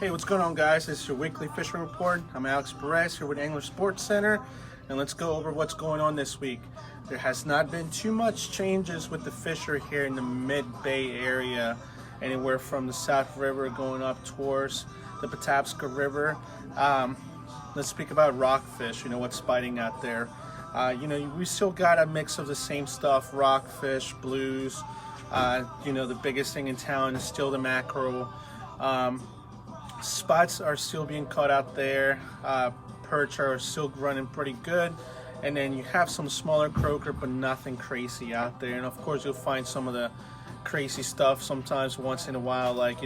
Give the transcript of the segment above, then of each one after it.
Hey, what's going on, guys? This is your weekly fishing report. I'm Alex Perez here with Angler Sports Center, and let's go over what's going on this week. There has not been too much changes with the fishery here in the mid-bay area, anywhere from the South River going up towards the Patapsco River. Let's speak about rockfish, what's biting out there. We still got a mix of the same stuff, rockfish, blues. The biggest thing in town is still the mackerel. Spots are still being caught out there. Perch are still running pretty good. And then you have some smaller croaker, but nothing crazy out there. And of course, you'll find some of the crazy stuff sometimes once in a while, like,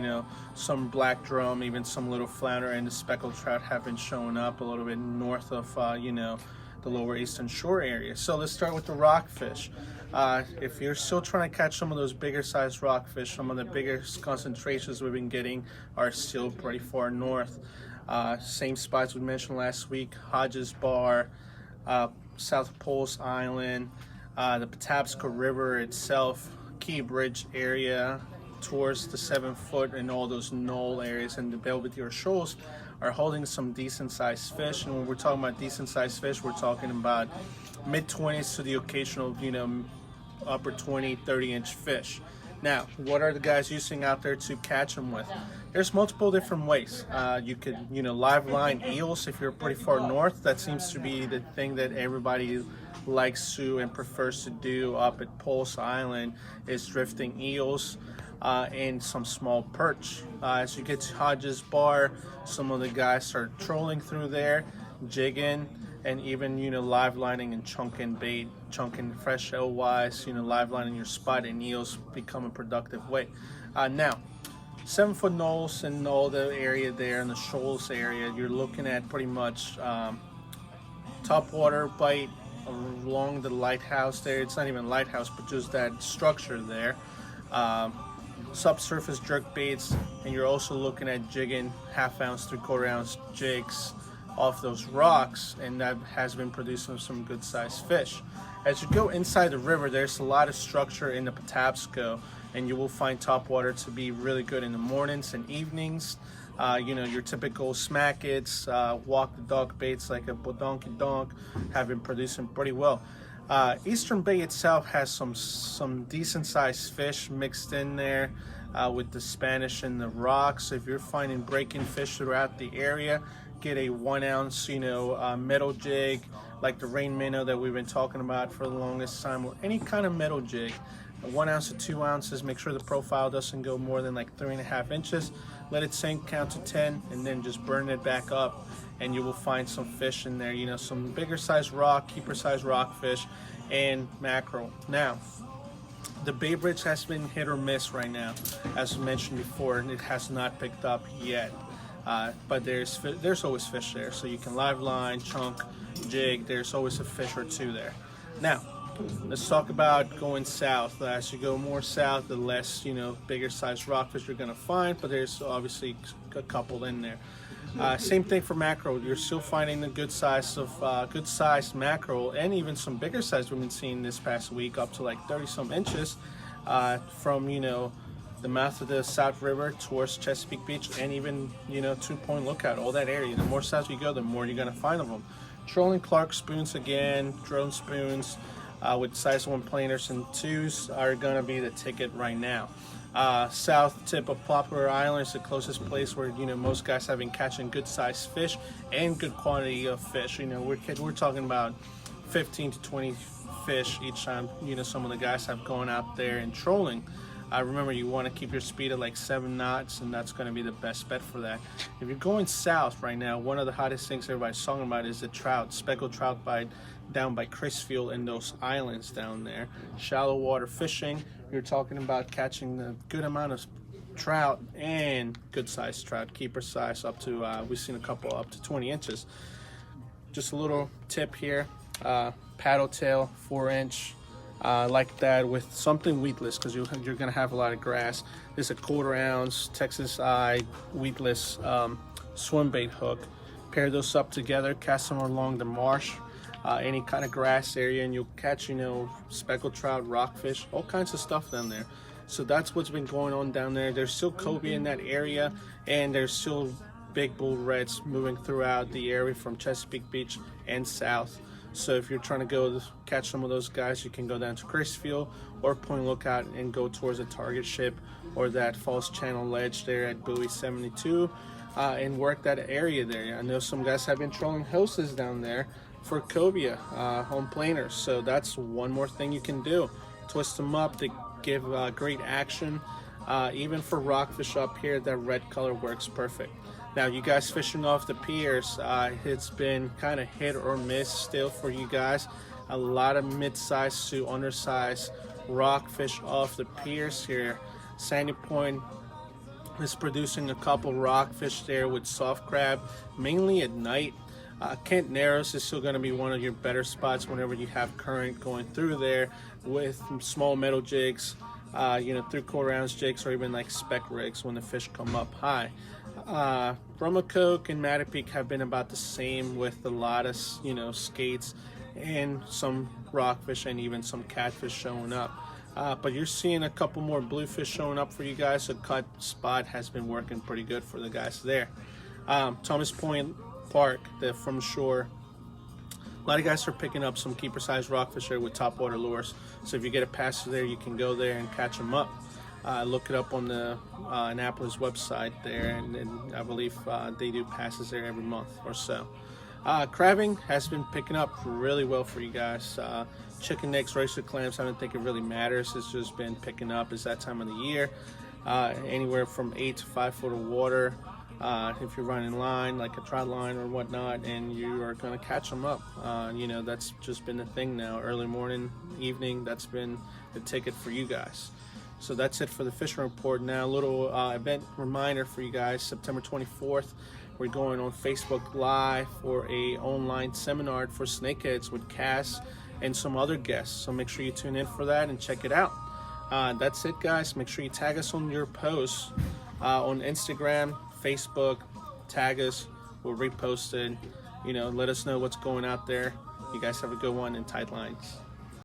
some black drum, even some little flounder and the speckled trout have been showing up a little bit north of, the lower eastern shore area. So let's start with the rockfish. If you're still trying to catch some of those bigger sized rockfish, some of the biggest concentrations we've been getting are still pretty far north. Same spots we mentioned last week: Hodges Bar, South Poles Island, the Patapsco River itself, Key Bridge area towards the 7 foot, and all those knoll areas and the Belvedere shoals are holding some decent sized fish. And when we're talking about decent sized fish, we're talking about mid-20s to the occasional, upper 20, 30-inch fish. Now, what are the guys using out there to catch them with? There's multiple different ways. You could, live line eels if you're pretty far north. That seems to be the thing that everybody likes to and prefers to do up at Poles Island, is drifting eels and some small perch. As you get to Hodges Bar, some of the guys start trolling through there, jigging, and even live lining and chunking bait, chunking fresh wise, live lining your spot, and eels become a productive way. Now, 7 foot knolls and all the area there in the shoals area, you're looking at pretty much top water bite along the lighthouse there. It's not even a lighthouse, but just that structure there. Subsurface jerk baits, and you're also looking at jigging 1/2 ounce, 3/4 ounce jigs off those rocks, and that has been producing some good sized fish. As you go inside the river, there's a lot of structure in the Patapsco, and you will find topwater to be really good in the mornings and evenings. Your typical smackets, walk the dog baits like a bodonky donk have been producing pretty well. Eastern Bay itself has some decent sized fish mixed in there with the Spanish and the rocks. If you're finding breaking fish throughout the area, get a 1 ounce, metal jig like the rain minnow that we've been talking about for the longest time, or any kind of metal jig. 1 ounce to 2 ounces. Make sure the profile doesn't go more than like 3.5 inches. Let it sink, count to 10, and then just burn it back up, and you will find some fish in there. Some bigger size rock, keeper size rockfish, and mackerel. Now, the Bay Bridge has been hit or miss right now. As mentioned before, it has not picked up yet. But there's always fish there, so you can live line, chunk, jig. There's always a fish or two there. Now, let's talk about going south. As you go more south, the less bigger sized rockfish you're gonna find, but there's obviously a couple in there. Same thing for mackerel. You're still finding the good sized mackerel, and even some bigger size we've been seeing this past week, up to like 30 some inches from the mouth of the South River towards Chesapeake Beach, and even 2 Point Lookout, all that area. The more south you go, the more you're gonna find of them. Trolling Clark spoons again, drone spoons with size 1 planers and 2s are gonna be the ticket right now. South tip of Poplar Island is the closest place where most guys have been catching good sized fish and good quantity of fish. We're talking about 15 to 20 fish each time some of the guys have gone out there and trolling. Remember, you want to keep your speed at like 7 knots, and that's going to be the best bet for that. If you're going south right now, one of the hottest things everybody's talking about is the trout, speckled trout bite down by Crisfield and those islands down there. Shallow water fishing, you're talking about catching a good amount of trout, and good sized trout, keeper size up to, we've seen a couple up to 20 inches. Just a little tip here, paddle tail, 4-inch. Like that with something weedless, because you're going to have a lot of grass. There's a 1/4 ounce Texas Eye weedless swim bait hook. Pair those up together, cast them along the marsh, any kind of grass area, and you'll catch speckled trout, rockfish, all kinds of stuff down there. So that's what's been going on down there. There's still cobia in that area, and there's still big bull reds moving throughout the area from Chesapeake Beach and south. So if you're trying to go catch some of those guys, you can go down to Crisfield or Point Lookout and go towards the target ship or that false channel ledge there at buoy 72 and work that area there. I know some guys have been trolling hoses down there for cobia on planers, so that's one more thing you can do. Twist them up to give great action. Even for rockfish up here, that red color works perfect. Now, you guys fishing off the piers, it's been kind of hit or miss still for you guys. A lot of mid-sized to undersized rockfish off the piers here. Sandy Point is producing a couple rockfish there with soft crab, mainly at night. Kent Narrows is still going to be one of your better spots whenever you have current going through there with small metal jigs, you know, 3/4 ounce jigs, or even like spec rigs when the fish come up high. Brumacoke and Chesapeake have been about the same with a lot of, you know, skates and some rockfish and even some catfish showing up. But you're seeing a couple more bluefish showing up for you guys, so cut spot has been working pretty good for the guys there. Thomas Point Park, from shore, a lot of guys are picking up some keeper sized rockfish there with topwater lures. So if you get a pass there, you can go there and catch them up. Look it up on the Annapolis website there, and I believe they do passes there every month or so. Crabbing has been picking up really well for you guys. Chicken necks, oyster clams, I don't think it really matters. It's just been picking up. It's that time of the year. Anywhere from 8 to 5 foot of water. If you're running line, like a trot line or whatnot, and you are going to catch them up. You know, that's just been the thing now. Early morning, evening, that's been the ticket for you guys. So that's it for the fishing report. Now, a little event reminder for you guys. September 24th, we're going on Facebook Live for a online seminar for snakeheads with Cass and some other guests. So make sure you tune in for that and check it out. That's it, guys. Make sure you tag us on your posts on Instagram, Facebook. Tag us. We'll repost it. You know, let us know what's going out there. You guys have a good one, and tight lines.